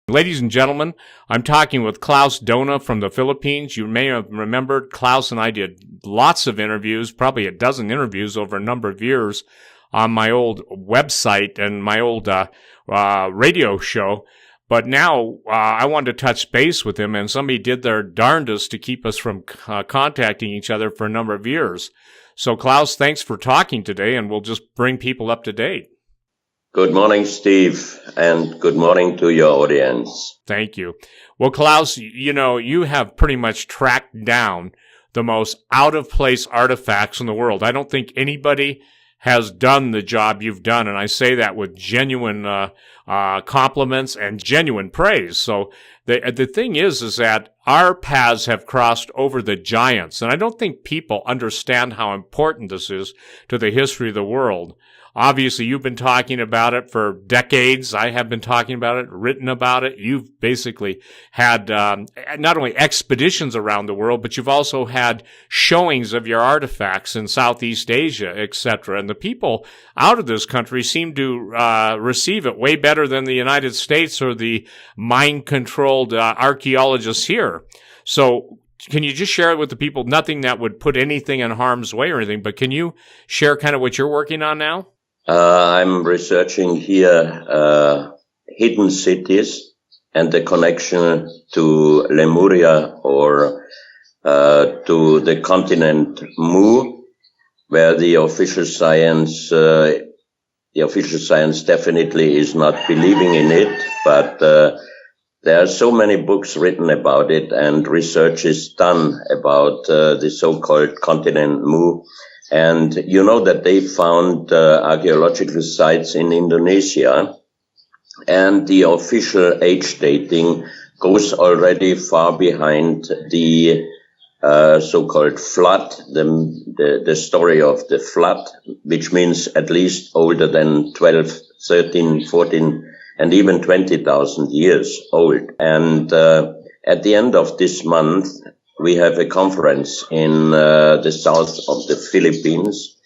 Ladies and gentlemen, I'm talking with Klaus Dona from the Philippines. You may have remembered Klaus and I did lots of interviews, probably a dozen interviews over a number of years on my old website and my old radio show. But now I wanted to touch base with him, and somebody did their darndest to keep us from contacting each other for a number of years. So, Klaus, thanks for talking today, and we'll just bring people up to date. Good morning, Steve, and good morning to your audience. Thank you. Well, Klaus, you have pretty much tracked down the most out-of-place artifacts in the world. I don't think anybody has done the job you've done, and I say that with genuine compliments and genuine praise. So the thing is that our paths have crossed over the giants, and I don't think people understand how important this is to the history of the world. Obviously, you've been talking about it for decades. I have been talking about it, written about it. You've basically had not only expeditions around the world, but you've also had showings of your artifacts in Southeast Asia, etc. And the people out of this country seem to receive it way better than the United States or the mind-controlled archaeologists here. So can you just share it with the people? Nothing that would put anything in harm's way or anything, but can you share kind of what you're working on now? I'm researching here hidden cities and the connection to Lemuria or to the continent Mu, where the official science definitely is not believing in it, but there are so many books written about it and research is done about the so-called continent Mu. And you know that they found archaeological sites in Indonesia, and the official age dating goes already far behind the so-called flood, the story of the flood, which means at least older than 12, 13, 14, and even 20,000 years old. And at the end of this month, we have a conference in the south of the Philippines.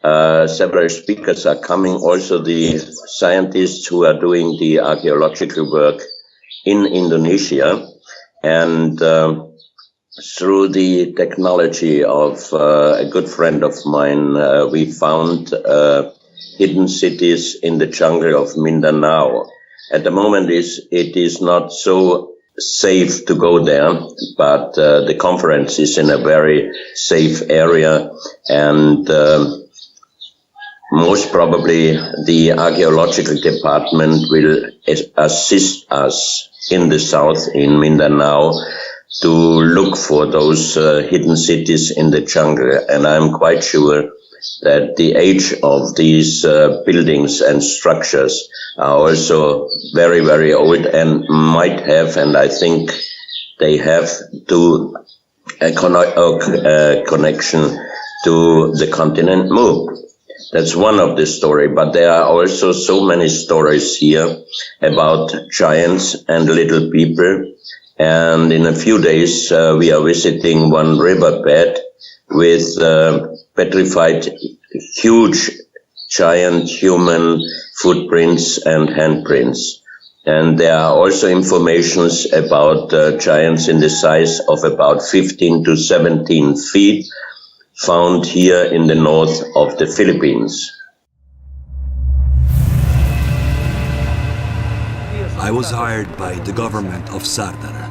Several speakers are coming, also the scientists who are doing the archaeological work in Indonesia. And through the technology of a good friend of mine, we found hidden cities in the jungle of Mindanao. At the moment, it is not so safe to go there, but the conference is in a very safe area, and most probably the archaeological department will assist us in the south, in Mindanao, to look for those hidden cities in the jungle. And I'm quite sure that the age of these buildings and structures are also very, very old and might have, and I think they have, to a connection to the continent Mu. That's one of the story, but there are also so many stories here about giants and little people. And in a few days, we are visiting one riverbed with petrified, huge, giant human footprints and handprints. And there are also informations about giants in the size of about 15 to 17 feet found here in the north of the Philippines. I was hired by the government of Sardar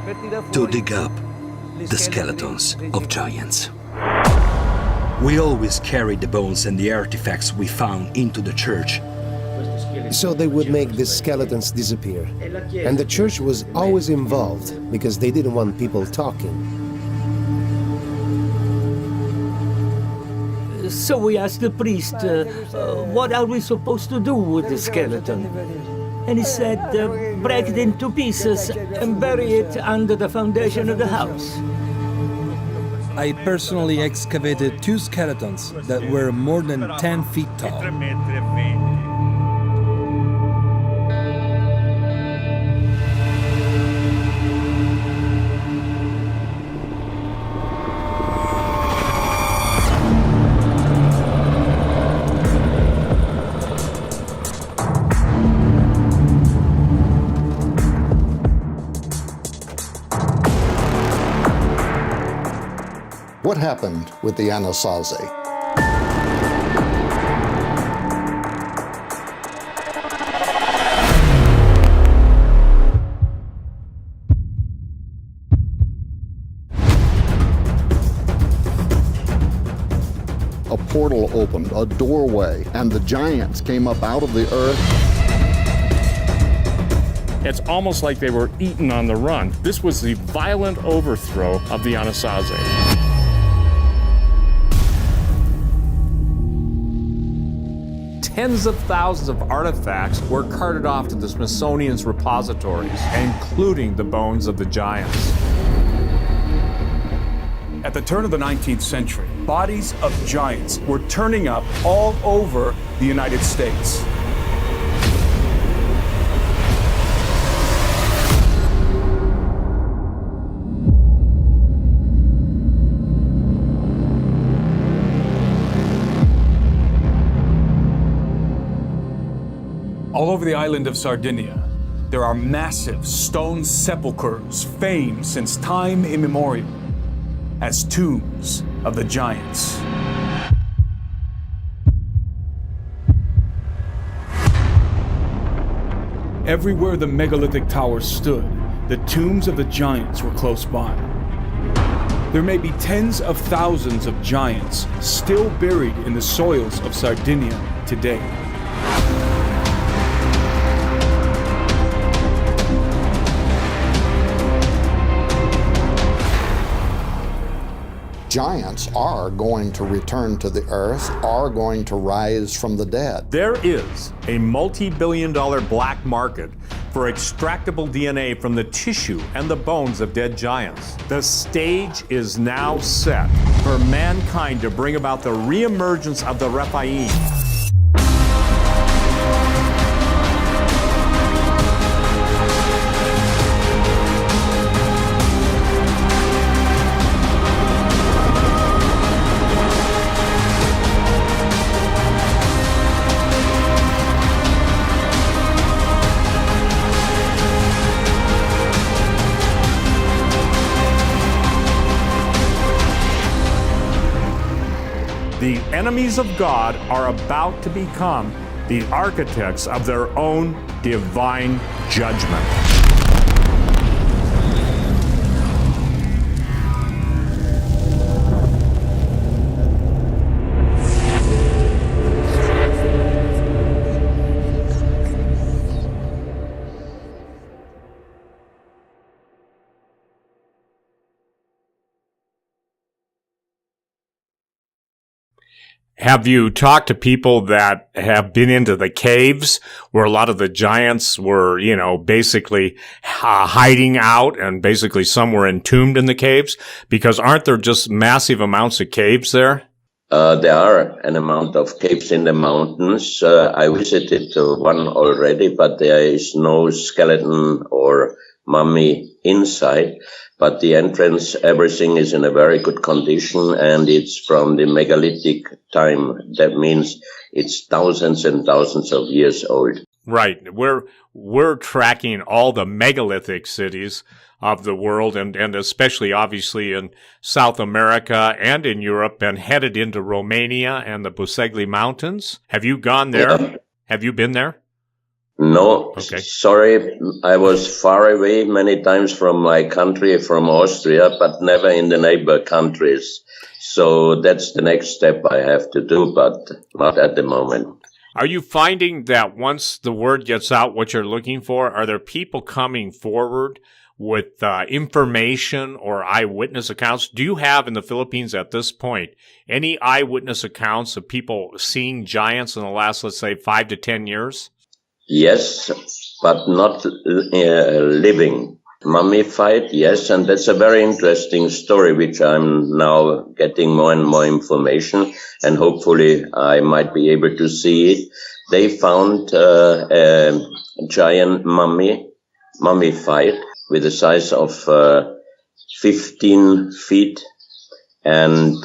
to dig up the skeletons of giants. We always carried the bones and the artifacts we found into the church, so they would make the skeletons disappear. And the church was always involved because they didn't want people talking. So we asked the priest, what are we supposed to do with the skeleton? And he said, break it into pieces and bury it under the foundation of the house. I personally excavated 2 skeletons that were more than 10 feet tall. happened with the Anasazi. A portal opened, a doorway, and the giants came up out of the earth. It's almost like they were eaten on the run. This was the violent overthrow of the Anasazi. Tens of thousands of artifacts were carted off to the Smithsonian's repositories, including the bones of the giants. At the turn of the 19th century, bodies of giants were turning up all over the United States. All over the island of Sardinia, there are massive stone sepulchres famed since time immemorial as tombs of the giants. Everywhere the megalithic towers stood, the tombs of the giants were close by. There may be tens of thousands of giants still buried in the soils of Sardinia today. Giants are going to return to the earth, are going to rise from the dead. There is a multi-billion-dollar black market for extractable DNA from the tissue and the bones of dead giants. The stage is now set for mankind to bring about the reemergence of the Rephaim. The enemies of God are about to become the architects of their own divine judgment. Have you talked to people that have been into the caves where a lot of the giants were, basically hiding out, and basically some were entombed in the caves? Because aren't there just massive amounts of caves there? There are an amount of caves in the mountains. I visited one already, but there is no skeleton or mummy inside. But the entrance, everything is in a very good condition, and it's from the megalithic time. That means it's thousands and thousands of years old. Right. We're tracking all the megalithic cities of the world, and especially obviously in South America and in Europe, and headed into Romania and the Busegli Mountains. Have you gone there? Yeah. Have you been there? No, okay. Sorry, I was far away many times from my country, from Austria, but never in the neighbor countries. So that's the next step I have to do, but not at the moment. Are you finding that once the word gets out what you're looking for, are there people coming forward with information or eyewitness accounts? Do you have in the Philippines at this point any eyewitness accounts of people seeing giants in the last, let's say, 5 to 10 years? Yes, but not living. Mummified, yes, and that's a very interesting story, which I'm now getting more and more information, and hopefully I might be able to see it. They found a giant mummified with a size of 15 feet, and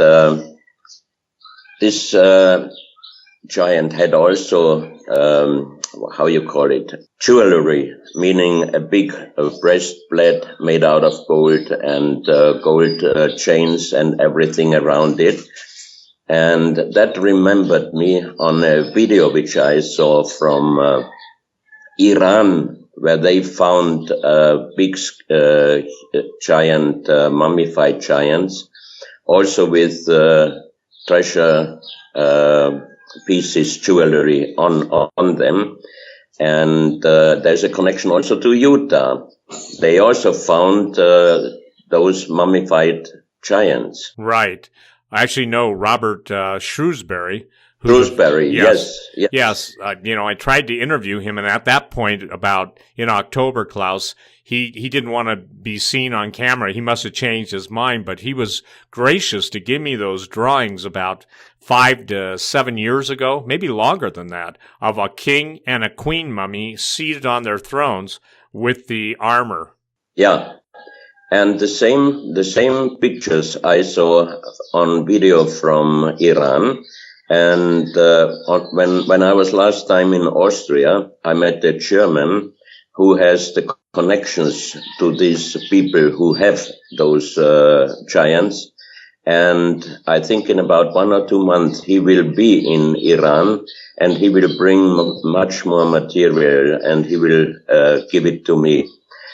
this giant had also how you call it, jewelry, meaning a big breastplate made out of gold and gold chains and everything around it. And that remembered me on a video which I saw from Iran, where they found big giant mummified giants, also with treasure pieces, jewelry on them. And there's a connection also to Utah. They also found those mummified giants. Right. I actually know Robert Shrewsbury. Yes. Yes. I tried to interview him, and at that point, about in October, Klaus, he didn't want to be seen on camera. He must have changed his mind, but he was gracious to give me those drawings about 5 to 7 years ago, maybe longer than that, of a king and a queen mummy seated on their thrones with the armor. Yeah. And the same pictures I saw on video from Iran. And when I was last time in Austria, I met a German who has the connections to these people who have those giants. And I think in about 1 or 2 months he will be in Iran, and he will bring much more material, and he will give it to me.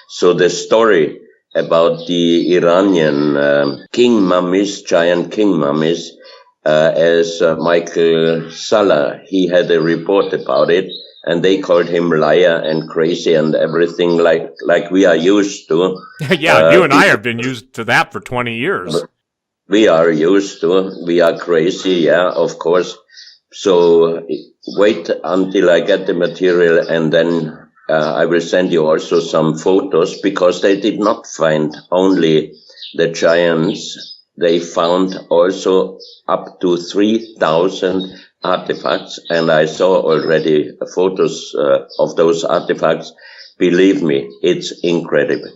So the story about the Iranian king mummies, giant king mummies, as Michael Salah, he had a report about it, and they called him liar and crazy and everything like we are used to. Yeah, you and I have been used to that for 20 years. We are used to. We are crazy, yeah, of course. So wait until I get the material, and then I will send you also some photos, because they did not find only the giants. They found also up to 3,000 artifacts, and I saw already photos of those artifacts. Believe me, it's incredible.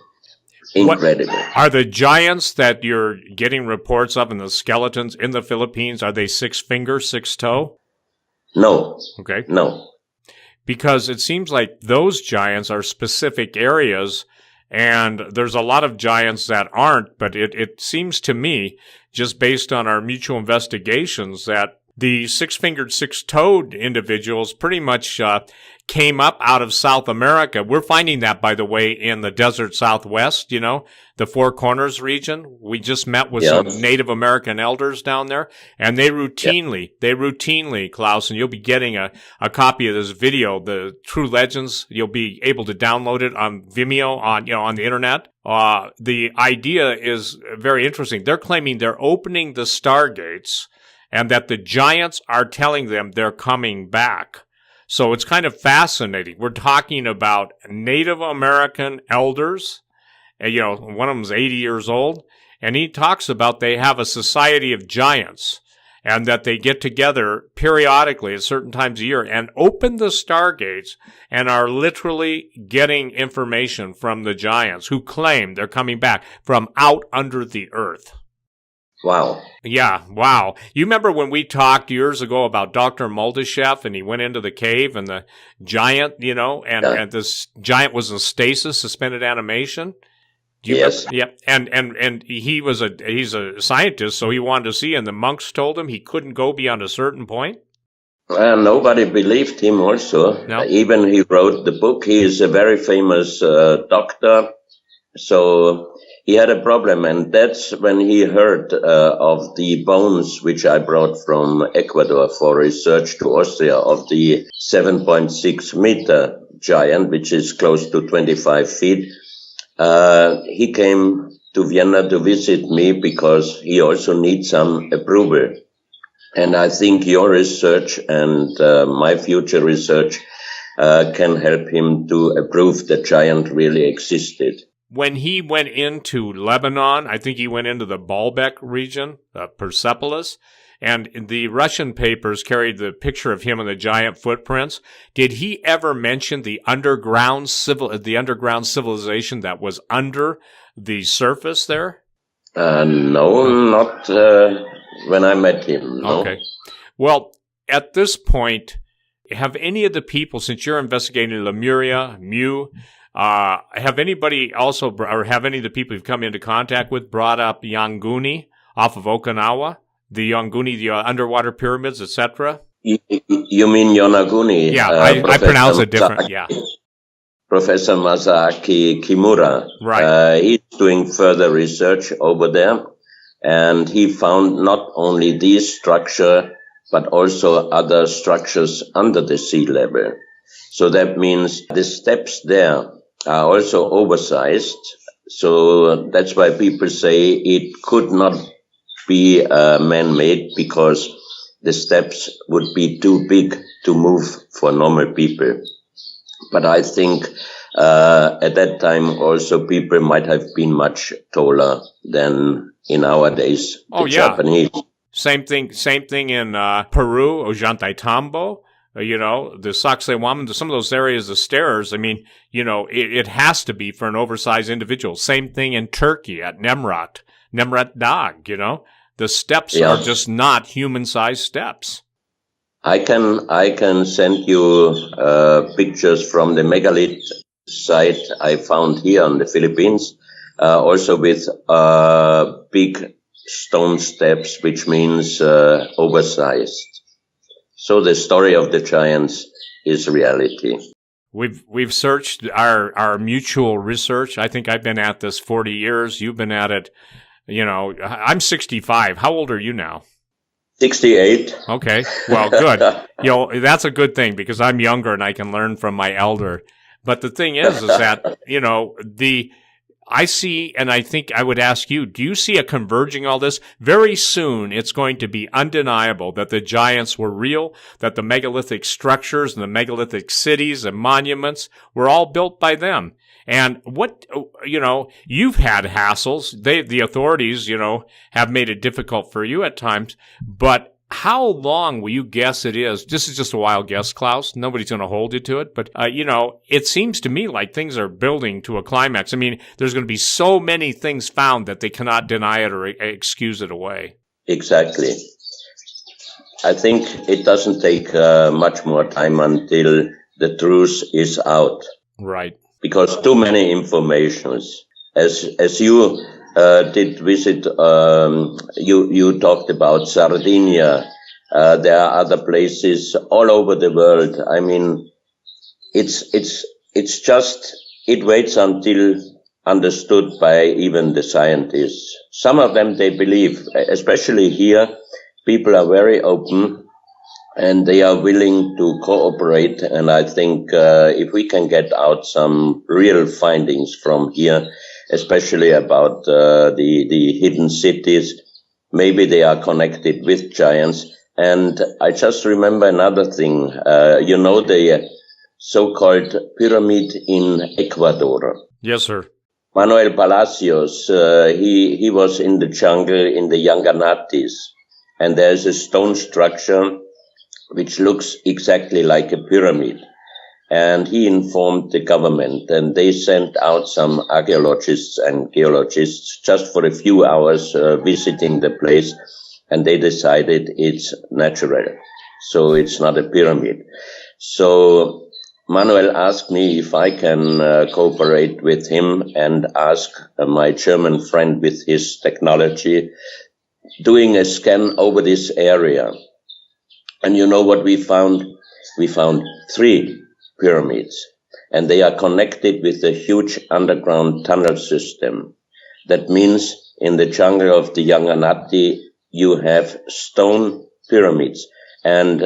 Incredible. Are the giants that you're getting reports of, and the skeletons in the Philippines, are they 6 finger, 6 toe? No. Okay. No. Because it seems like those giants are specific areas, and there's a lot of giants that aren't, but it seems to me, just based on our mutual investigations, that the 6-fingered, 6-toed individuals pretty much came up out of South America. We're finding that, by the way, in the desert Southwest, the Four Corners region. We just met with some Native American elders down there, and they routinely, Klaus, and you'll be getting a copy of this video, the True Legends. You'll be able to download it on Vimeo on the internet. The idea is very interesting. They're claiming they're opening the stargates, and that the giants are telling them they're coming back. So it's kind of fascinating. We're talking about Native American elders. One of them's 80 years old, and he talks about they have a society of giants, and that they get together periodically at certain times a year and open the stargates and are literally getting information from the giants, who claim they're coming back from out under the earth. Wow. Yeah, wow. You remember when we talked years ago about Dr. Muldashev, and he went into the cave, and the giant, and this giant was in stasis, suspended animation? Yes. Yep. And he's a scientist, so he wanted to see, and the monks told him he couldn't go beyond a certain point? Nobody believed him also. No. Even he wrote the book. He is a very famous doctor. So he had a problem, and that's when he heard of the bones which I brought from Ecuador for research to Austria, of the 7.6 meter giant, which is close to 25 feet. He came to Vienna to visit me because he also needs some approval. And I think your research and my future research can help him to approve the giant really existed. When he went into Lebanon, I think he went into the Baalbek region, Persepolis, and the Russian papers carried the picture of him and the giant footprints. Did he ever mention the underground civilization that was under the surface there? No, not when I met him. No. Okay. Well, at this point, have any of the people, since you're investigating Lemuria, Mu, have anybody also, or have any of the people you've come into contact with brought up Yanguni off of Okinawa? The Yanguni, the underwater pyramids, etc.? You mean Yonaguni? Yeah, I pronounce it different, yeah. Professor Masaaki Kimura. Right. He's doing further research over there, and he found not only these structure, but also other structures under the sea level. So that means the steps there are also oversized. So that's why people say it could not be man-made, because the steps would be too big to move for normal people. But I think at that time also people might have been much taller than in our days. Oh, the yeah. Japanese. Same thing in Peru, Ollantaytambo, the Sacsayhuaman, some of those areas, the stairs. I mean, it has to be for an oversized individual. Same thing in Turkey at Nemrat Dağ, the steps are just not human-sized steps. I can send you pictures from the megalith site I found here on the Philippines, also with big stone steps, which means oversized. So the story of the giants is reality. We've searched our mutual research. I think I've been at this 40 years. You've been at it, I'm 65. How old are you now? 68. Okay. Well, good. That's a good thing, because I'm younger and I can learn from my elder. But the thing is that, I see, and I think I would ask you, do you see a converging all this? Very soon, it's going to be undeniable that the giants were real, that the megalithic structures and the megalithic cities and monuments were all built by them. And you've had hassles. The authorities, have made it difficult for you at times. But how long will you guess it is? This is just a wild guess, Klaus. Nobody's going to hold you to it. But, it seems to me like things are building to a climax. I mean, there's going to be so many things found that they cannot deny it or excuse it away. Exactly. I think it doesn't take much more time until the truth is out. Right. Because too many informations. As you did visit, you talked about Sardinia. There are other places all over the world. I mean, it's just, it waits until understood by even the scientists. Some of them, they believe, especially here, people are very open and they are willing to cooperate. And I think if we can get out some real findings from here, especially about the hidden cities, maybe they are connected with giants. And I just remember another thing, the so-called pyramid in Ecuador. Yes, sir. Manuel Palacios, he was in the jungle in the Yanganatis, and there's a stone structure which looks exactly like a pyramid. And he informed the government, and they sent out some archaeologists and geologists just for a few hours visiting the place, and they decided it's natural, so it's not a pyramid. So Manuel asked me if I can cooperate with him and ask my German friend with his technology, doing a scan over this area. And you know what we found? We found 3 pyramids, and they are connected with a huge underground tunnel system. That means in the jungle of the Yanganati, you have stone pyramids, and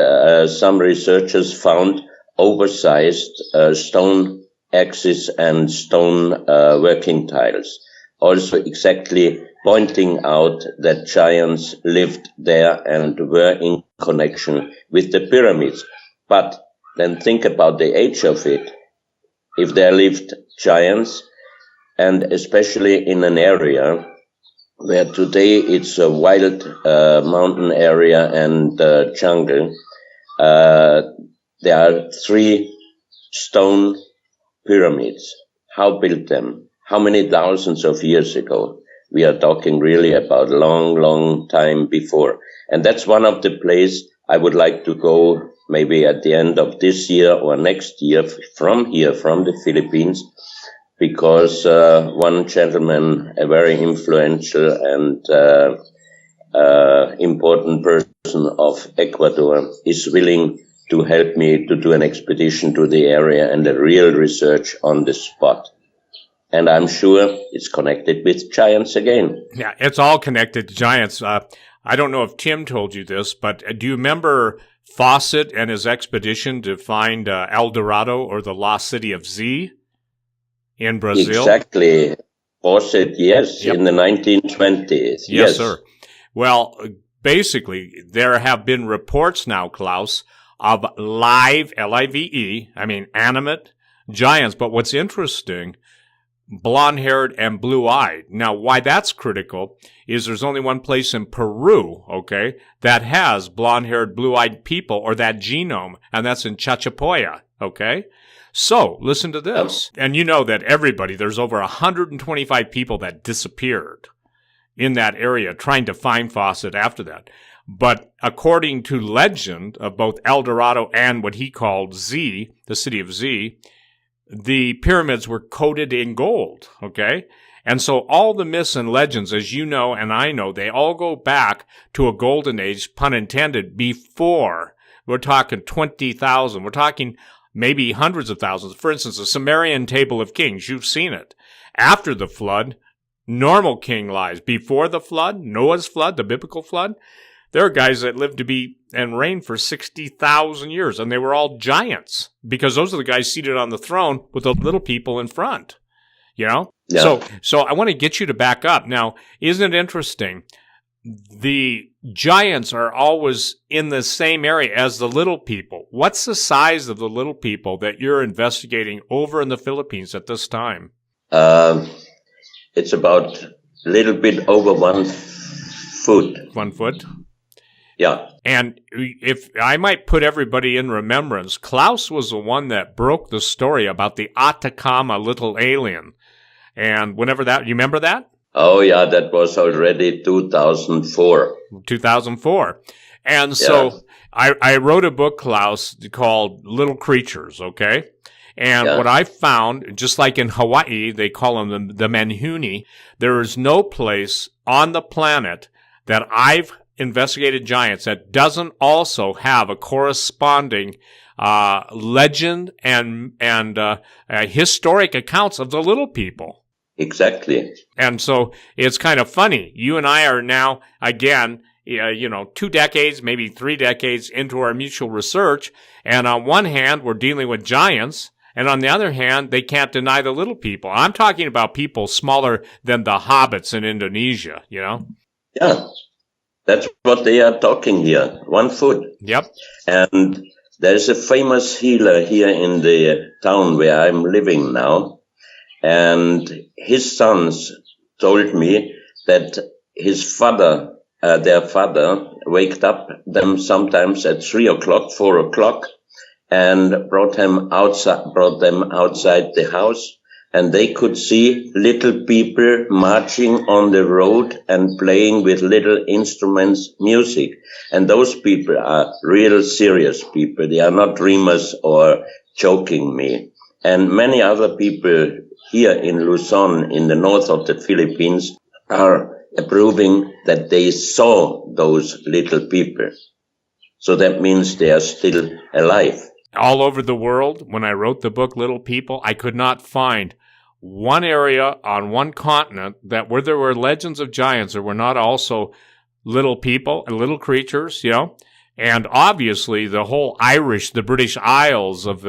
some researchers found oversized stone axes and stone working tiles, also exactly pointing out that giants lived there and were in connection with the pyramids. But then think about the age of it. If there lived giants, and especially in an area where today it's a wild mountain area and jungle, there are 3 stone pyramids. How built them? How many thousands of years ago? We are talking really about long, long time before. And that's one of the places I would like to go maybe at the end of this year or next year from the Philippines, because one gentleman, a very influential and important person of Ecuador, is willing to help me to do an expedition to the area and a real research on the spot. And I'm sure it's connected with giants again. Yeah, it's all connected to giants. I don't know if Tim told you this, but do you remember Fawcett and his expedition to find El Dorado, or the lost city of Z in Brazil? Exactly. Fawcett, yes, Yep. in the 1920s. Yes, sir. Well, basically, there have been reports now, Klaus, of live, L-I-V-E, animate giants. But what's interesting, blonde-haired and blue-eyed. Now, why that's critical is there's only one place in Peru, okay, that has blonde-haired, blue-eyed people, or that genome, and that's in Chachapoya, okay? So, listen to this. And you know that there's over 125 people that disappeared in that area trying to find Fawcett after that. But according to legend of both El Dorado and what he called Z, the city of Z, the pyramids were coated in gold, okay? And so all the myths and legends, as you know and I know, they all go back to a golden age, pun intended, before. We're talking 20,000. We're talking maybe hundreds of thousands. For instance, the Sumerian Table of Kings, you've seen it. After the flood, normal king lives. Before the flood, Noah's flood, the biblical flood, there are guys that lived to be and reign for 60,000 years, and they were all giants, because those are the guys seated on the throne with the little people in front, you know? Yeah. So I want to get you to back up. Now, isn't it interesting? The giants are always in the same area as the little people. What's the size of the little people that you're investigating over in the Philippines at this time? It's about a little bit over 1 foot. 1 foot? Yeah. And if I might put everybody in remembrance, Klaus was the one that broke the story about the Atacama little alien. And you remember that? Oh, yeah, that was already 2004. 2004. And so I wrote a book, Klaus, called Little Creatures, okay? And what I found, just like in Hawaii, they call them the Menhuni, there is no place on the planet that I've investigated giants that doesn't also have a corresponding legend and historic accounts of the little people. Exactly. And so it's kind of funny. You and I are now, again, 2 decades, maybe 3 decades into our mutual research. And on one hand, we're dealing with giants. And on the other hand, they can't deny the little people. I'm talking about people smaller than the hobbits in Indonesia, you know? Yeah, that's what they are talking here, 1 foot. Yep. And there's a famous healer here in the town where I'm living now. And his sons told me that their father, waked up them sometimes at 3 o'clock, 4 o'clock, and brought them outside the house, and they could see little people marching on the road and playing with little instruments, music. And those people are real serious people. They are not dreamers or joking me. And many other people here in Luzon, in the north of the Philippines, are approving that they saw those little people. So that means they are still alive. All over the world, when I wrote the book Little People, I could not find one area on one continent where there were legends of giants, there were not also little people and little creatures, you know. And obviously the whole the British Isles of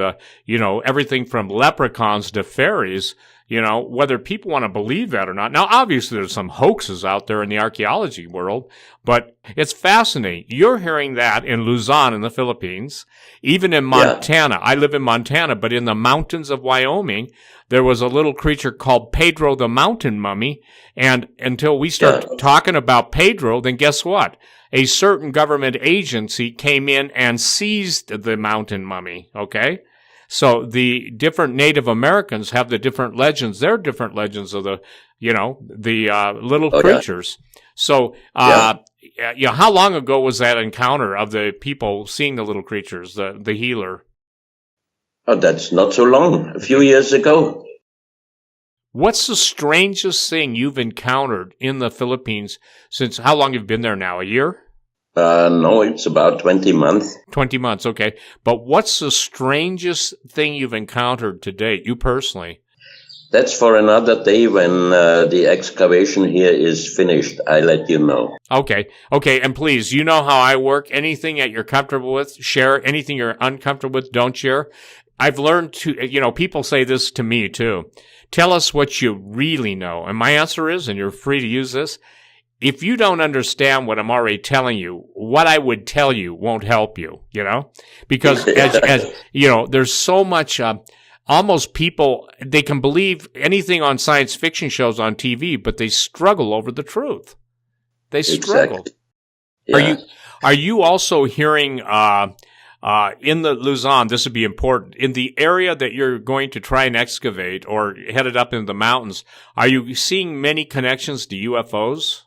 everything from leprechauns to fairies, whether people want to believe that or not. Now, obviously there's some hoaxes out there in the archaeology world, but it's fascinating. You're hearing that in Luzon in the Philippines, even in Montana. Yeah. I live in Montana, but in the mountains of Wyoming, there was a little creature called Pedro the Mountain Mummy. And until we start talking about Pedro, then guess what? A certain government agency came in and seized the mountain mummy, okay? So the different Native Americans have the different legends. They're different legends of the, little creatures. Yeah. So, how long ago was that encounter of the people seeing the little creatures, the healer? Oh, that's not so long. A few years ago. What's the strangest thing you've encountered in the Philippines since, how long have you been there now? A year? No, it's about 20 months. 20 months, okay. But what's the strangest thing you've encountered to date, you personally? That's for another day when the excavation here is finished. I'll let you know. Okay. And please, you know how I work. Anything that you're comfortable with, share. Anything you're uncomfortable with, don't share. I've learned to, people say this to me too. Tell us what you really know. And my answer is, and you're free to use this, if you don't understand what I'm already telling you, what I would tell you won't help you, Because as there's so much, almost people, they can believe anything on science fiction shows on TV, but they struggle over the truth. They struggle. Exactly. Yeah. Are you also hearing, in the Luzon, this would be important, in the area that you're going to try and excavate or headed up into the mountains, are you seeing many connections to UFOs?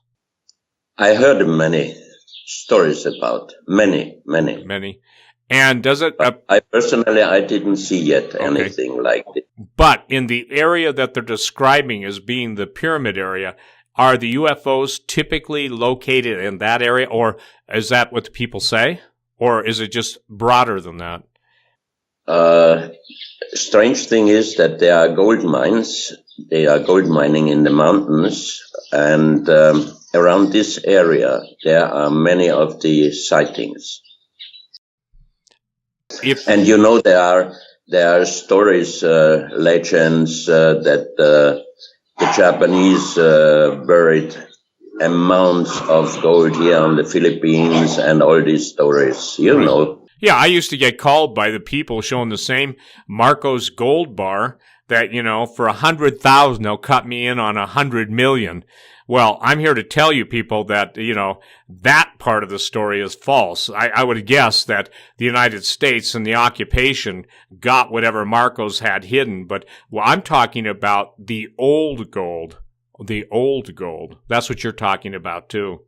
I heard many stories about many. And does it? I personally didn't see yet anything like it. But in the area that they're describing as being the pyramid area, are the UFOs typically located in that area, or is that what the people say? Or is it just broader than that? Strange thing is that there are gold mines. They are gold mining in the mountains. And around this area, there are many of the sightings. And there are stories, legends that the Japanese buried amounts of gold here on the Philippines and all these stories, Yeah, I used to get called by the people showing the same Marcos gold bar that, for 100,000, they'll cut me in on 100 million. Well, I'm here to tell you people that, that part of the story is false. I would guess that the United States and the occupation got whatever Marcos had hidden. But I'm talking about the old gold. The old gold. That's what you're talking about, too.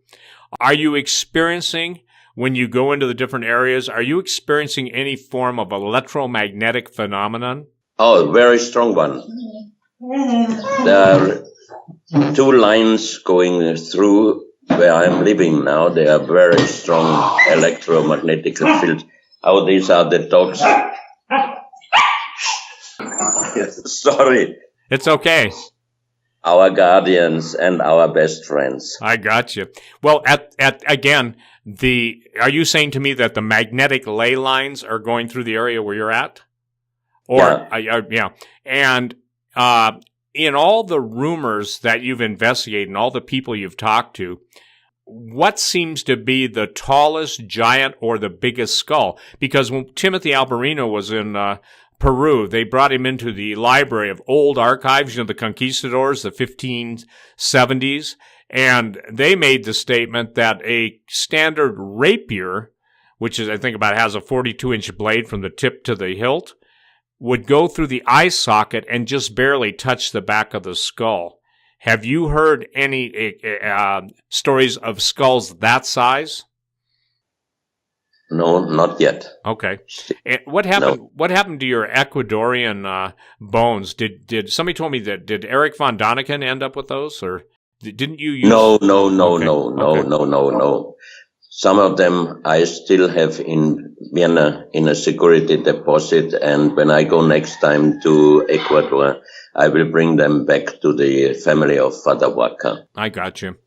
Are you experiencing, when you go into the different areas, are you experiencing any form of electromagnetic phenomenon? Oh, very strong one. There are 2 lines going through where I'm living now. They are very strong electromagnetic fields. Oh, these are the dogs. Sorry. It's okay. Our guardians and our best friends. I got you. Well, again, are you saying to me that the magnetic ley lines are going through the area where you're at? Or, yeah. And in all the rumors that you've investigated and all the people you've talked to, what seems to be the tallest giant or the biggest skull? Because when Timothy Alberino was in Peru, they brought him into the library of old archives, the conquistadors, the 1570s, and they made the statement that a standard rapier, which is, I think has a 42-inch blade from the tip to the hilt, would go through the eye socket and just barely touch the back of the skull. Have you heard any stories of skulls that size? No, not yet. Okay. And what happened? No. What happened to your Ecuadorian bones? Did somebody told me that did Eric von Daniken end up with those, or didn't you use? No. Some of them I still have in Vienna in a security deposit, and when I go next time to Ecuador, I will bring them back to the family of Father Waka. I got you.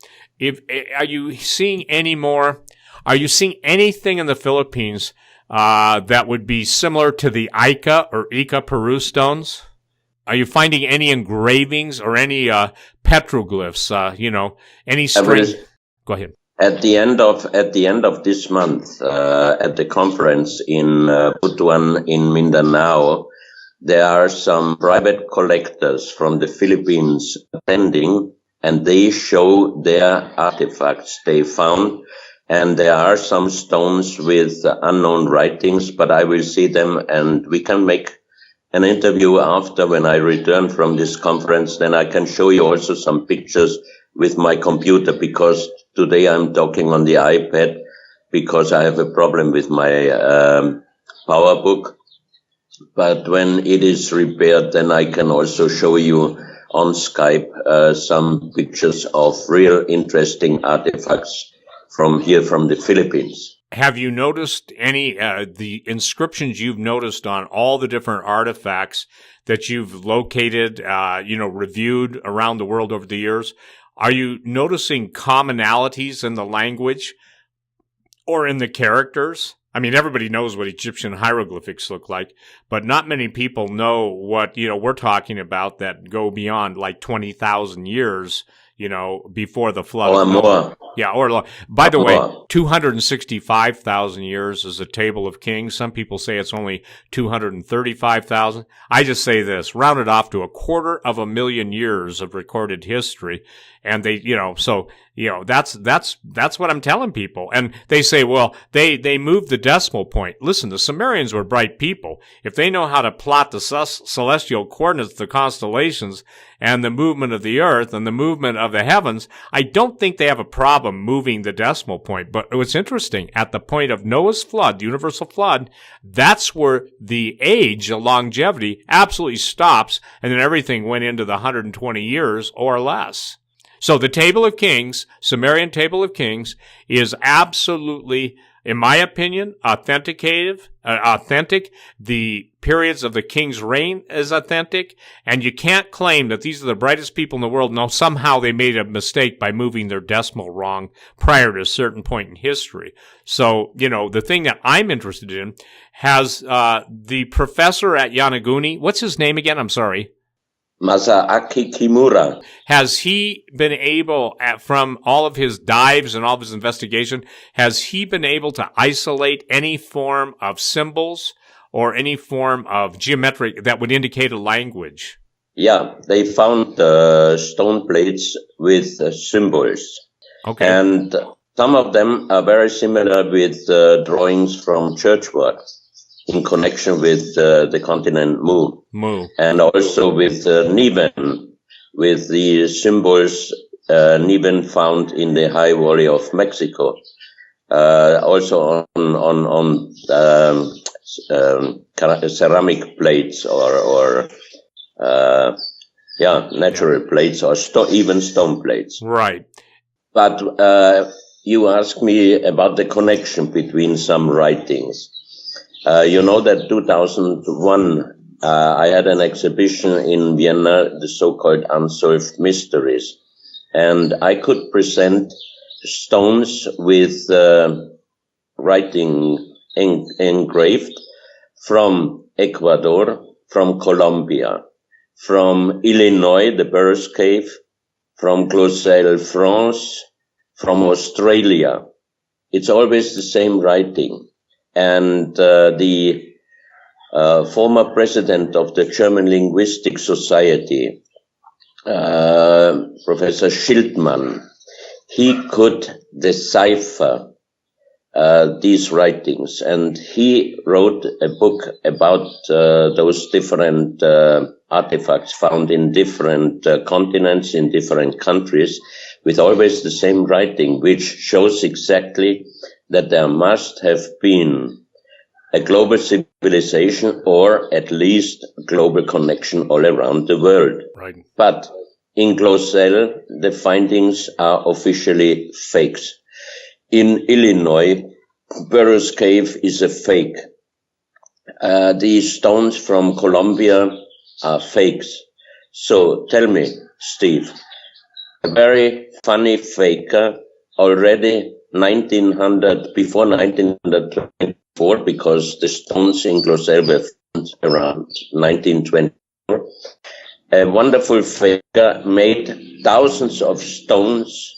Are you seeing any more? Are you seeing anything in the Philippines that would be similar to the Ica or Ica Peru stones? Are you finding any engravings or any petroglyphs? Any strange? Go ahead. At the end of this month, at the conference in Butuan in Mindanao, there are some private collectors from the Philippines attending, and they show their artifacts they found. And there are some stones with unknown writings, but I will see them, and we can make an interview after when I return from this conference, then I can show you also some pictures with my computer, because today I'm talking on the iPad because I have a problem with my PowerBook. But when it is repaired, then I can also show you on Skype some pictures of real interesting artifacts from here, from the Philippines. Have you noticed any, the inscriptions you've noticed on all the different artifacts that you've located, reviewed around the world over the years? Are you noticing commonalities in the language or in the characters? I mean, everybody knows what Egyptian hieroglyphics look like, but not many people know what, we're talking about that go beyond like 20,000 years, before the flood. Or more. Yeah, by the way, 265,000 years is a table of kings. Some people say it's only 235,000. I just say this, round it off to 250,000 years of recorded history. And they, that's what I'm telling people. And they say, well, they moved the decimal point. Listen, the Sumerians were bright people. If they know how to plot the celestial coordinates, the constellations, and the movement of the earth and the movement of the heavens, I don't think they have a problem moving the decimal point. But what's interesting, at the point of Noah's flood, the universal flood, that's where the age, the longevity, absolutely stops, and then everything went into the 120 years or less. So the Table of Kings, Sumerian Table of Kings, is absolutely, in my opinion, authentic. The periods of the king's reign is authentic, and you can't claim that these are the brightest people in the world. No, somehow they made a mistake by moving their decimal wrong prior to a certain point in history. So, the thing that I'm interested in has the professor at Yanaguni, what's his name again? I'm sorry. Masaaki Kimura. Has he been able, from all of his dives and all of his investigation, has he been able to isolate any form of symbols or any form of geometric that would indicate a language? Yeah, they found stone plates with symbols. Okay. And some of them are very similar with drawings from church work, in connection with the continent Mu. And also with Niven, with the symbols Niven found in the high valley of Mexico. Also on ceramic plates or natural plates or even stone plates. Right. But you asked me about the connection between some writings. That 2001, I had an exhibition in Vienna, the so-called Unsolved Mysteries. And I could present stones with writing engraved from Ecuador, from Colombia, from Illinois, the Burroughs Cave, from Clausel, France, from Australia. It's always the same writing. And the former president of the German Linguistic Society, Professor Schildmann, he could decipher these writings, and he wrote a book about those different artifacts found in different continents, in different countries, with always the same writing, which shows exactly that there must have been a global civilization or at least a global connection all around the world. Right. But in Clausel, the findings are officially fakes. In Illinois, Burroughs Cave is a fake. These stones from Colombia are fakes. So tell me, Steve, a very funny faker already before 1924, because the stones in Clausel were found around 1924. A wonderful faker made thousands of stones,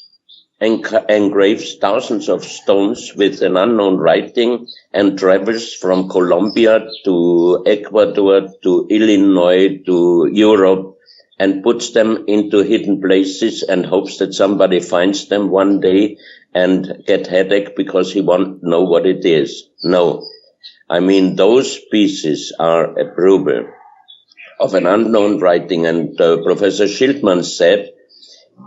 engraves thousands of stones with an unknown writing, and travels from Colombia to Ecuador to Illinois to Europe, and puts them into hidden places and hopes that somebody finds them one day and get headache because he won't know what it is. No. I mean, those pieces are approval. of an unknown writing. And Professor Schildmann said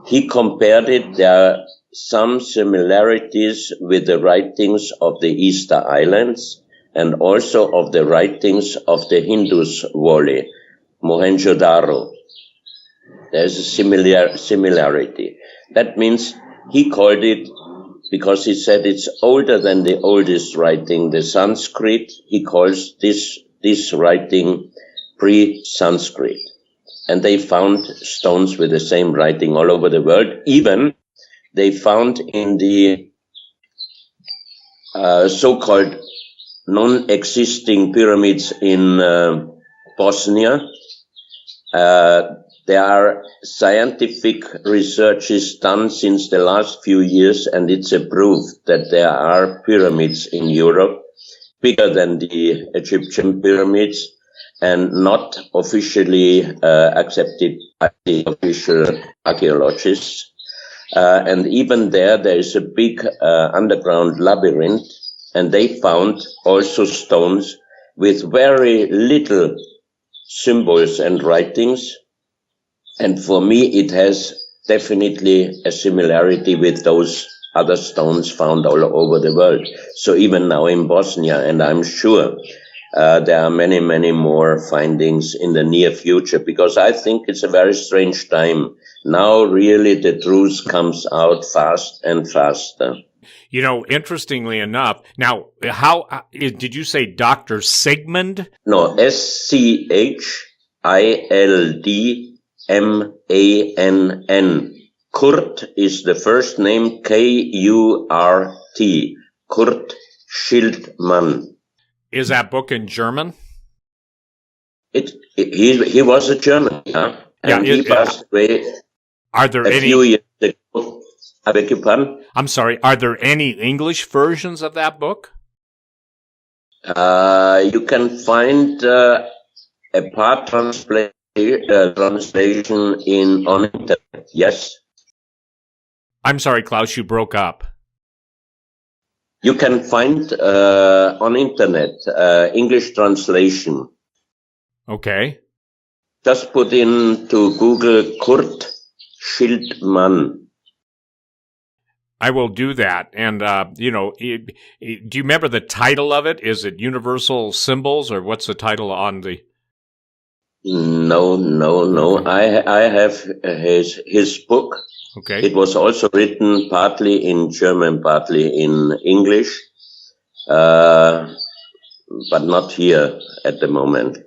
he compared it. There are some similarities with the writings of the Easter Islands and also of the writings of the Hindus Valley, Mohenjo-daro. There's a similarity. That means he called it, because he said it's older than the oldest writing, the Sanskrit. He calls this writing pre-Sanskrit. And they found stones with the same writing all over the world. Even they found in the so-called non-existing pyramids in Bosnia. There are scientific researches done since the last few years, and it's a proof that there are pyramids in Europe bigger than the Egyptian pyramids and not officially accepted by the official archaeologists. And even there is a big underground labyrinth, and they found also stones with very little symbols and writings. And for me, it has definitely a similarity with those other stones found all over the world. So even now in Bosnia, and I'm sure there are many, many more findings in the near future, because I think it's a very strange time. Now really the truth comes out fast and faster. You know, interestingly enough, now, how did you say Dr. Sigmund? No, Schildmann. Kurt is the first name, Kurt, Kurt Schildmann. Is that book in German? He was a German, yeah? And he passed away a few years ago. I beg your pardon? I'm sorry, are there any English versions of that book? You can find a part translation on internet, yes. I'm sorry, Klaus, you broke up. You can find on internet English translation. Okay. Just put into Google Kurt Schildmann. I will do that. And, do you remember the title of it? Is it Universal Symbols, or what's the title on the... No. Okay. I have his book. Okay. It was also written partly in German, partly in English, but not here at the moment.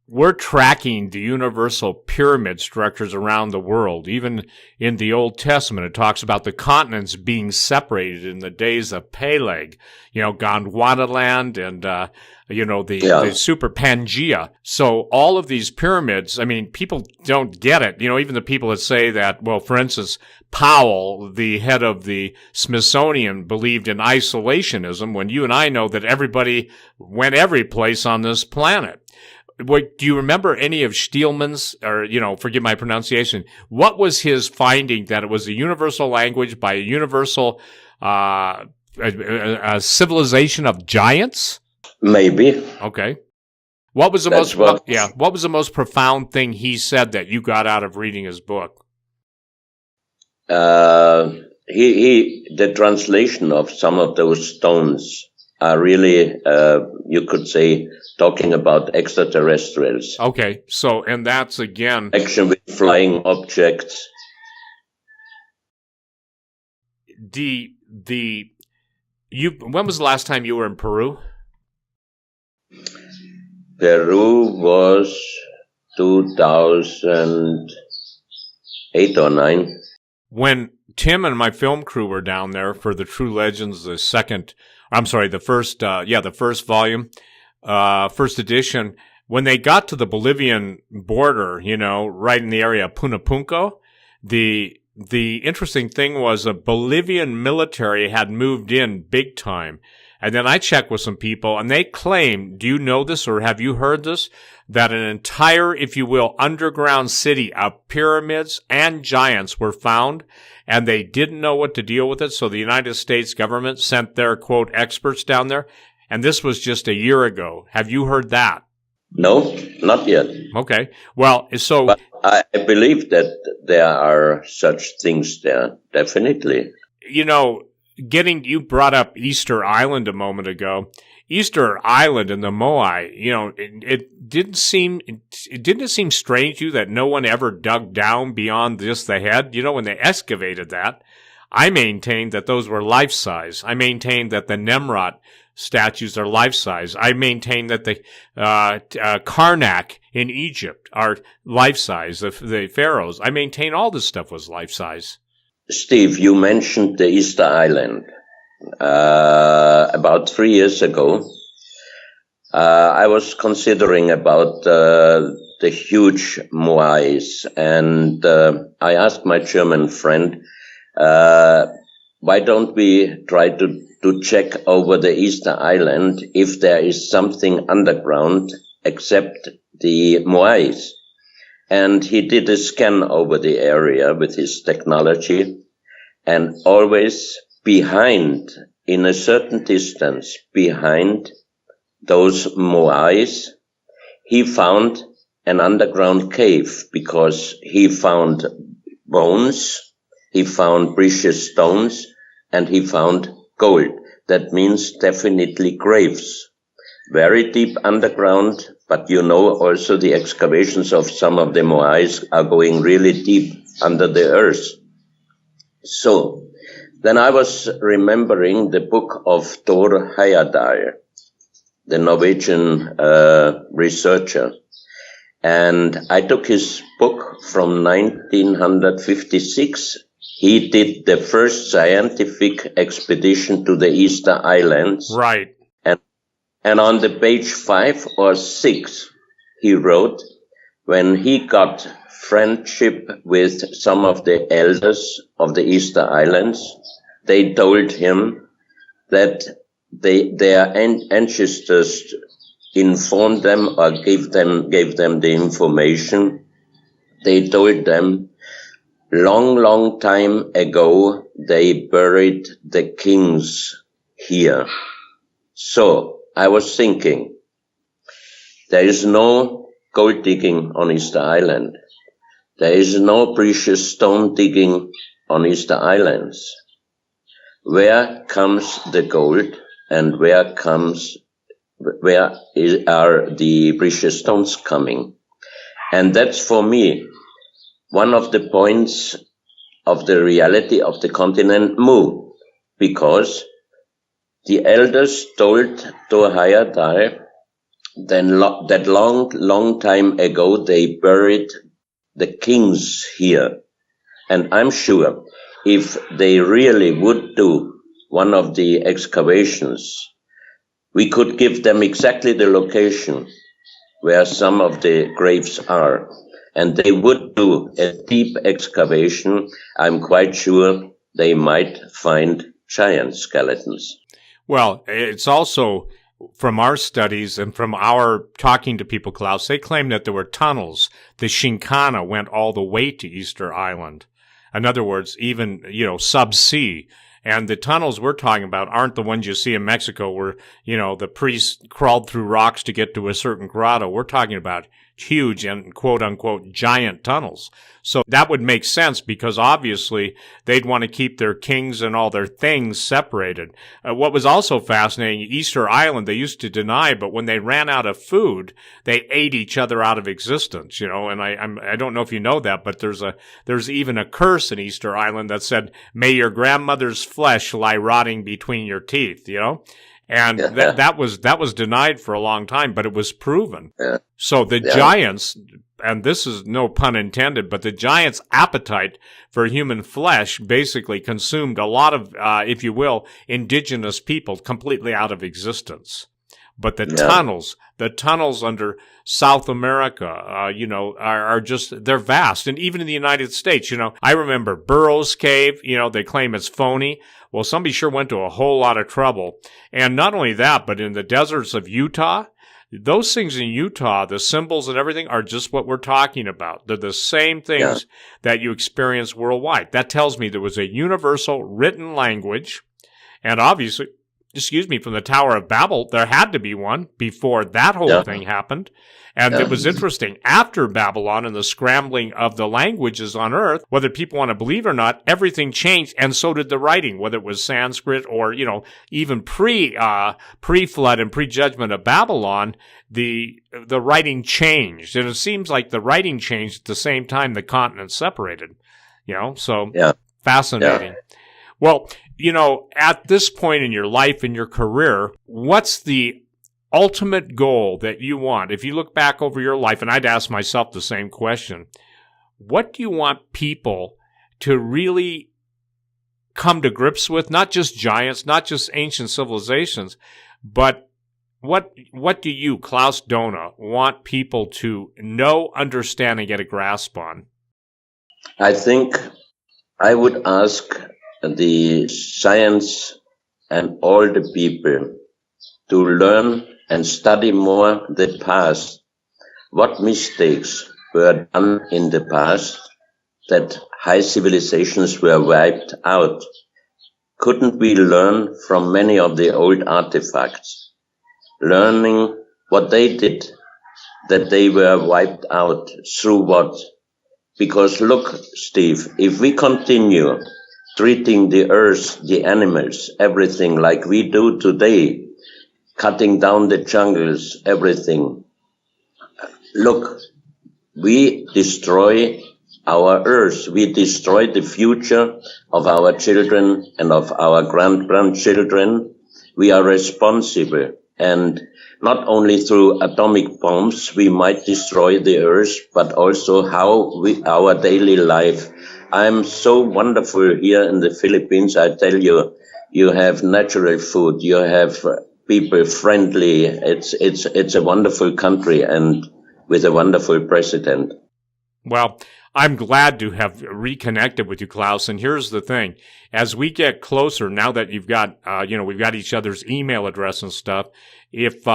We're tracking the universal pyramid structures around the world. Even in the Old Testament, it talks about the continents being separated in the days of Peleg, Gondwanaland and, the Super Pangea. So all of these pyramids, I mean, people don't get it. Even the people that say that, well, for instance, Powell, the head of the Smithsonian, believed in isolationism, when you and I know that everybody went every place on this planet. Do you remember any of Steelman's, or, forgive my pronunciation, what was his finding that it was a universal language by a universal a civilization of giants? Maybe. Okay. What was the most profound thing he said that you got out of reading his book? The translation of some of those stones are really, you could say, talking about extraterrestrials. Okay, so, and that's again... Action with flying objects. When was the last time you were in Peru? Peru was 2008 or 9. When Tim and my film crew were down there for the True Legends, the first volume, first edition, when they got to the Bolivian border, right in the area of Punapunco, the interesting thing was a Bolivian military had moved in big time. And then I checked with some people, and they claim, do you know this or have you heard this, that an entire, if you will, underground city of pyramids and giants were found, and they didn't know what to deal with it, so the United States government sent their, quote, experts down there, and this was just a year ago. Have you heard that? No, not yet. Okay. Well, so But I believe that there are such things there, definitely. you know, you brought up Easter Island a moment ago. Easter Island and the Moai, it didn't seem strange to you that no one ever dug down beyond just the head? When they excavated that, I maintained that those were life-size. I maintained that the Nemrod statues are life-size. I maintain that the Karnak in Egypt are life-size, the pharaohs. I maintain all this stuff was life-size. Steve, you mentioned the Easter Island. About 3 years ago, I was considering about the huge moais, and I asked my German friend, why don't we try to check over the Easter Island if there is something underground except the moais? And he did a scan over the area with his technology, and always behind, in a certain distance behind those moais, he found an underground cave, because he found bones, he found precious stones, and he found gold. That means definitely graves. Very deep underground, but also the excavations of some of the moais are going really deep under the earth. So, then I was remembering the book of Thor Heyerdahl, the Norwegian researcher. And I took his book from 1956. He did the first scientific expedition to the Easter Islands. Right. And on the page 5 or 6, he wrote, when he got friendship with some of the elders of the Easter Islands, they told him that their ancestors informed them or gave them the information. They told them, long time ago, they buried the kings here. So I was thinking, there is no gold digging on Easter Island. There is no precious stone digging on Easter Islands. Where comes the gold, and where are the precious stones coming? And that's, for me, one of the points of the reality of the continent Mu, because the elders told Thor Heyerdahl that long time ago they buried the kings here. And I'm sure if they really would do one of the excavations, we could give them exactly the location where some of the graves are. And they would do a deep excavation. I'm quite sure they might find giant skeletons. Well, it's also, from our studies and from our talking to people, Klaus, they claim that there were tunnels. The Shinkana went all the way to Easter Island. In other words, even, sub-sea. And the tunnels we're talking about aren't the ones you see in Mexico where, the priests crawled through rocks to get to a certain grotto. We're talking about huge and quote-unquote giant tunnels. So that would make sense, because obviously they'd want to keep their kings and all their things separated. What was also fascinating, Easter Island, they used to deny, but when they ran out of food, they ate each other out of existence, and I don't know if you know that, but there's even a curse in Easter Island that said, may your grandmother's flesh lie rotting between your teeth, And that was denied for a long time, but it was proven. Yeah. So the giants, and this is no pun intended, but the giants' appetite for human flesh basically consumed a lot of, if you will, indigenous people completely out of existence. But the tunnels under South America, are just, they're vast. And even in the United States, I remember Burroughs Cave, they claim it's phony. Well, somebody sure went to a whole lot of trouble. And not only that, but in the deserts of Utah, those things in Utah, the symbols and everything are just what we're talking about. They're the same things that you experience worldwide. That tells me there was a universal written language, and obviously from the Tower of Babel. There had to be one before that whole thing happened. And it was interesting. After Babylon and the scrambling of the languages on earth, whether people want to believe or not, everything changed, and so did the writing, whether it was Sanskrit or, even pre-flood and pre-judgment of Babylon, the writing changed. And it seems like the writing changed at the same time the continents separated. Fascinating. Yeah. Well, at this point in your life and your career, what's the ultimate goal that you want? If you look back over your life, and I'd ask myself the same question, what do you want people to really come to grips with? Not just giants, not just ancient civilizations, but what do you, Klaus Dona, want people to know, understand, and get a grasp on? I think I would ask the science and all the people to learn and study more the past. What mistakes were done in the past that high civilizations were wiped out? Couldn't we learn from many of the old artifacts? Learning what they did, that they were wiped out, through what? Because look, Steve, if we continue treating the earth, the animals, everything like we do today, cutting down the jungles, everything. Look, we destroy our earth. We destroy the future of our children and of our grandchildren. We are responsible. And not only through atomic bombs, we might destroy the earth, but also our daily life. I'm so wonderful here in the Philippines. I tell you, you have natural food. You have people friendly. It's a wonderful country, and with a wonderful president. Well, I'm glad to have reconnected with you, Klaus. And here's the thing: as we get closer, now that you've got, we've got each other's email address and stuff. If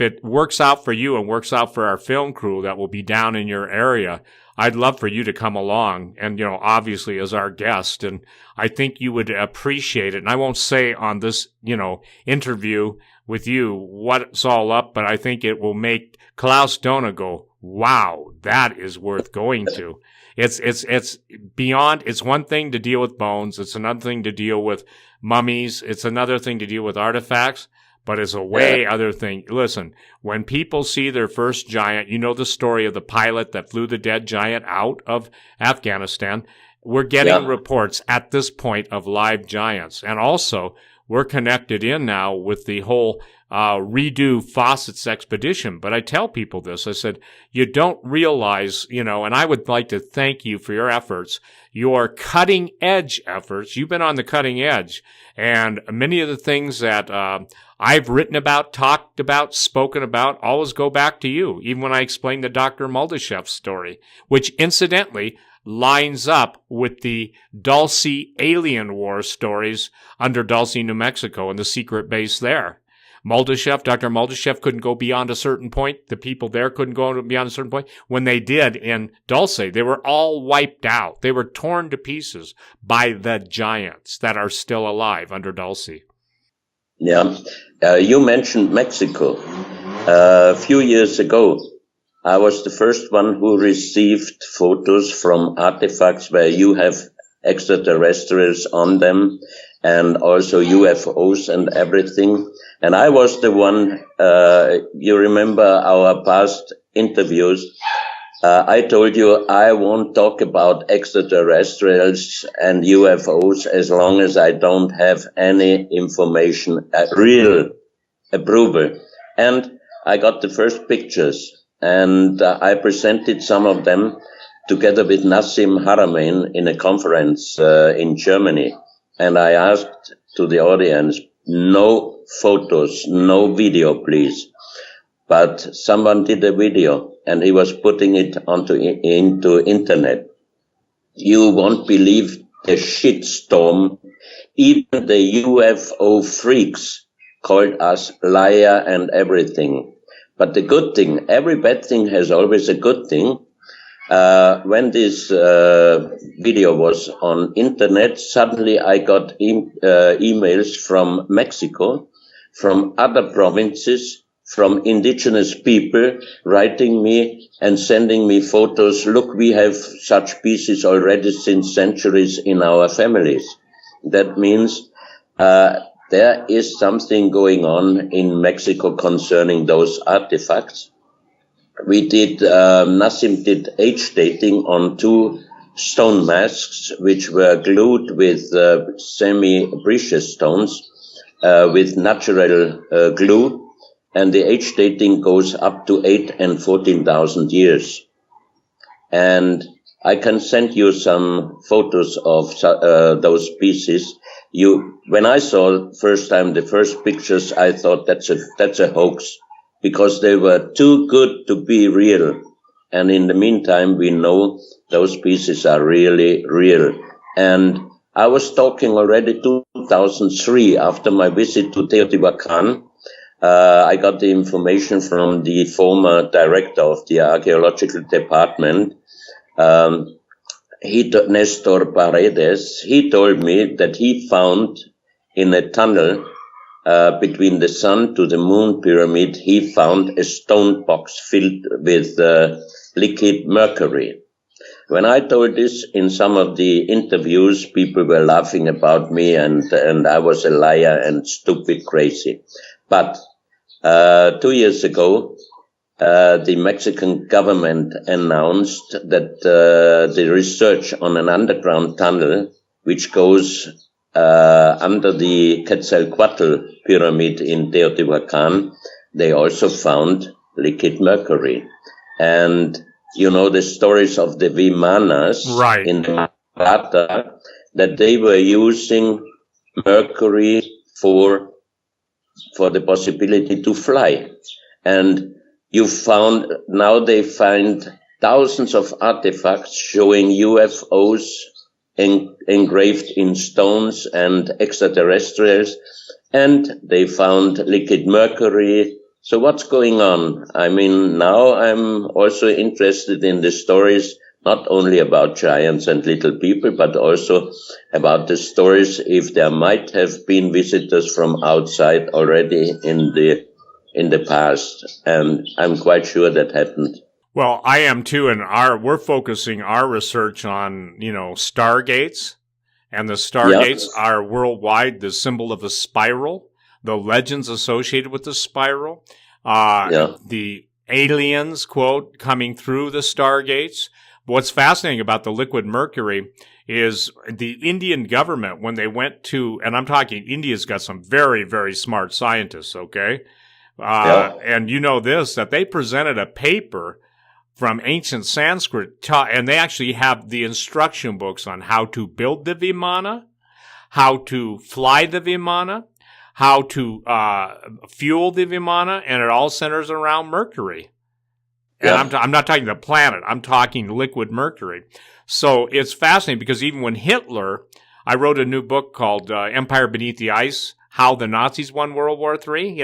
it works out for you and works out for our film crew that will be down in your area, I'd love for you to come along and, obviously as our guest. And I think you would appreciate it. And I won't say on this, interview with you what it's all up, but I think it will make Klaus Dona go, wow, that is worth going to. It's beyond, it's one thing to deal with bones. It's another thing to deal with mummies. It's another thing to deal with artifacts. But it's a way other thing. Listen, when people see their first giant, the story of the pilot that flew the dead giant out of Afghanistan. We're getting reports at this point of live giants. And also, we're connected in now with the whole redo Fawcett's expedition. But I tell people this. I said, you don't realize, and I would like to thank you for your efforts, your cutting edge efforts. You've been on the cutting edge. And many of the things that I've written about, talked about, spoken about, always go back to you. Even when I explain the Dr. Muldashev's story, which incidentally lines up with the Dulce alien war stories under Dulce, New Mexico, and the secret base there. Dr. Muldashev couldn't go beyond a certain point. The people there couldn't go beyond a certain point. When they did in Dulce, they were all wiped out. They were torn to pieces by the giants that are still alive under Dulce. Yeah. You mentioned Mexico. A few years ago, I was the first one who received photos from artifacts where you have extraterrestrials on them and also UFOs and everything. And I was the one, you remember our past interviews, I told you I won't talk about extraterrestrials and UFOs as long as I don't have any information, real approval. And I got the first pictures, and I presented some of them together with Nassim Haramein in a conference in Germany. And I asked to the audience, no photos, no video, please. But someone did a video, and he was putting it into internet. You won't believe the shitstorm. Even the UFO freaks called us liar and everything. But the good thing, every bad thing has always a good thing. When this video was on internet, suddenly I got emails from Mexico, from other provinces, from indigenous people writing me and sending me photos. Look, we have such pieces already since centuries in our families. That means there is something going on in Mexico concerning those artifacts. We did, Nassim did age dating on 2 stone masks, which were glued with semi-precious stones with natural glue, and the age dating goes up to 8 and 14,000 years. And I can send you some photos of those pieces. When I saw first time the first pictures, I thought that's a hoax, because they were too good to be real. And in the meantime, we know those pieces are really real. And I was talking already 2003 after my visit to Teotihuacan. I got the information from the former director of the archaeological department, Nestor Paredes. He told me that he found in a tunnel between the Sun to the Moon pyramid, he found a stone box filled with liquid mercury. When I told this in some of the interviews, people were laughing about me and I was a liar and stupid crazy. But 2 years ago, the Mexican government announced that the research on an underground tunnel, which goes under the Quetzalcoatl pyramid in Teotihuacan, they also found liquid mercury. And you know the stories of the Vimanas Right. in the Plata, that they were using mercury for the possibility to fly. And now they find thousands of artifacts showing UFOs engraved in stones and extraterrestrials, and they found liquid mercury. So what's going on? I mean, now I'm also interested in the stories, not only about giants and little people, but also about the stories if there might have been visitors from outside already in the past. And I'm quite sure that happened. Well, I am too, and we're focusing our research on, stargates, and the stargates are worldwide the symbol of the spiral, the legends associated with the spiral, the aliens, quote, coming through the stargates. What's fascinating about the liquid mercury is the Indian government, when they went to, and I'm talking, India's got some very, very smart scientists, okay? And you know this, that they presented a paper from ancient Sanskrit, and they actually have the instruction books on how to build the Vimana, how to fly the Vimana, how to fuel the Vimana, and it all centers around mercury. And I'm not talking the planet, I'm talking liquid mercury. So it's fascinating because even when Hitler, I wrote a new book called Empire Beneath the Ice, How the Nazis Won World War III,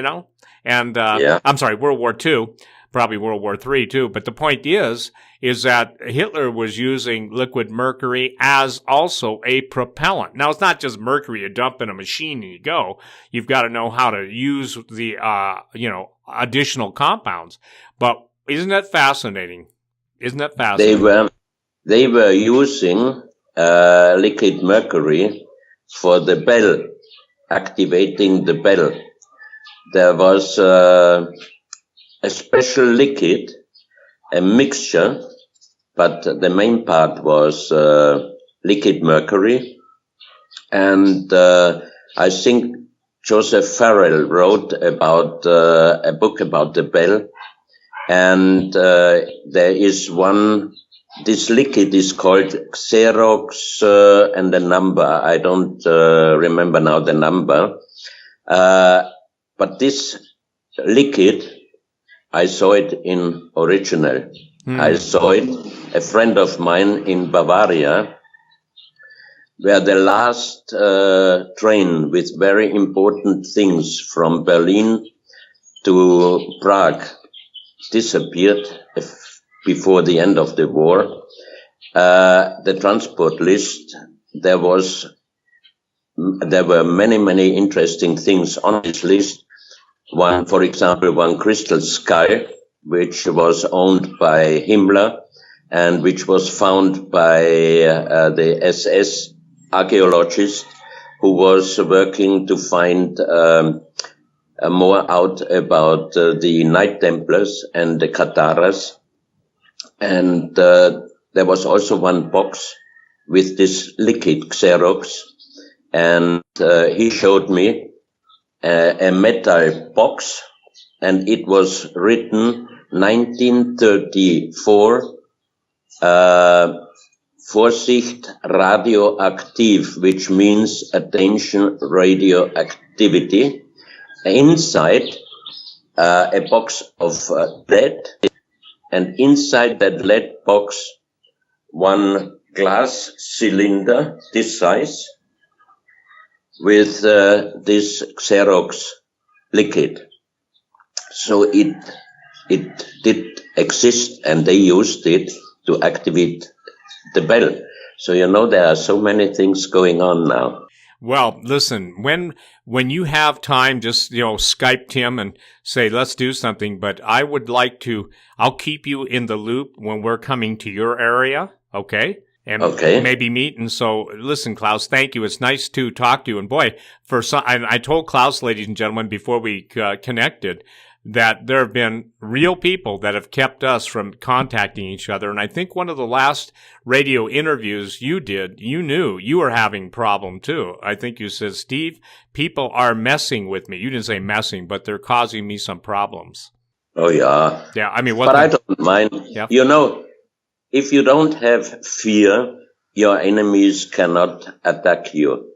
and I'm sorry, World War II. Probably World War III too, but the point is that Hitler was using liquid mercury as also a propellant. Now, it's not just mercury you dump in a machine and you go. You've got to know how to use the, additional compounds. But isn't that fascinating? They were using liquid mercury for the bell, activating the bell. There was a special liquid, a mixture, but the main part was liquid mercury. And I think Joseph Farrell wrote about a book about the bell. And there is this liquid is called Xerox and the number. I don't remember now the number. But this liquid, I saw it in original. I saw it, a friend of mine in Bavaria, where the last train with very important things from Berlin to Prague disappeared. before the end of the war. The transport list, there were many interesting things on this list. One, for example, one crystal skull, which was owned by Himmler and which was found by the SS archaeologist who was working to find more out about the Knight Templars and the Kataras. And there was also one box with this liquid Xerox, and he showed me a metal box, and it was written 1934, Vorsicht radioaktiv, which means attention radioactivity. Inside a box of lead, and inside that lead box one glass cylinder this size with this Xerox liquid. So it did exist, and they used it to activate the bell. So there are so many things going on now. Well, listen, when you have time, just, Skype Tim and say, let's do something. But I would like to, I'll keep you in the loop when we're coming to your area. Okay. And maybe meet. And so, listen, Klaus, thank you. It's nice to talk to you. And boy, I told Klaus, ladies and gentlemen, before we connected, that there have been real people that have kept us from contacting each other. And I think one of the last radio interviews you did, you knew you were having problem too. I think you said, Steve, people are messing with me. You didn't say messing, but they're causing me some problems. Oh, yeah. Yeah, I mean, I don't mind. Yeah. If you don't have fear, your enemies cannot attack you.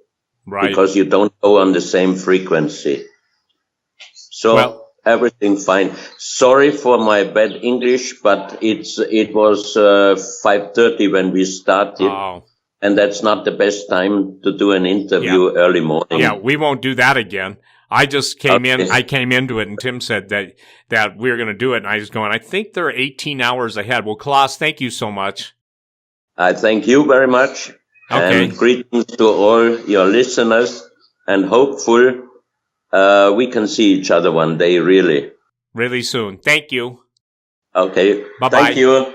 Right. Because you don't go on the same frequency. So everything fine. Sorry for my bad English, but it was 5:30 when we started. Oh. And that's not the best time to do an interview early morning. Yeah, we won't do that again. I just came in. I came into it, and Tim said that we were going to do it, and I was going, I think they're 18 hours ahead. Well, Klaus, thank you so much. I thank you very much. Okay. And greetings to all your listeners, and hopefully we can see each other one day, really. Really soon. Thank you. Okay. Bye-bye. Thank you.